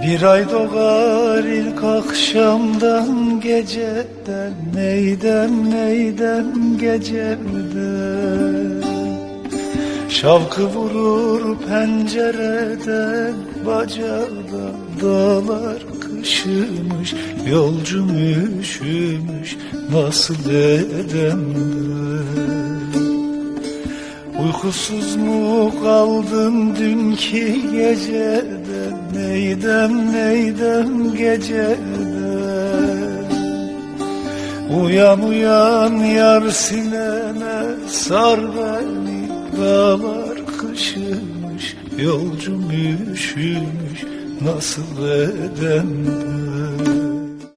Bir ay doğar ilk akşamdan geceden, neydem geceden. Şavkı vurur pencereden, bacadan dağlar kışımış. Yolcum üşümüş, nasıl edem ben? Uykusuz mu kaldın dünkü geceden, neydem geceden. Uyan uyan yar sineme, sar beni, dağlar kışımış. Yolcum üşümüş, nasıl edem ben?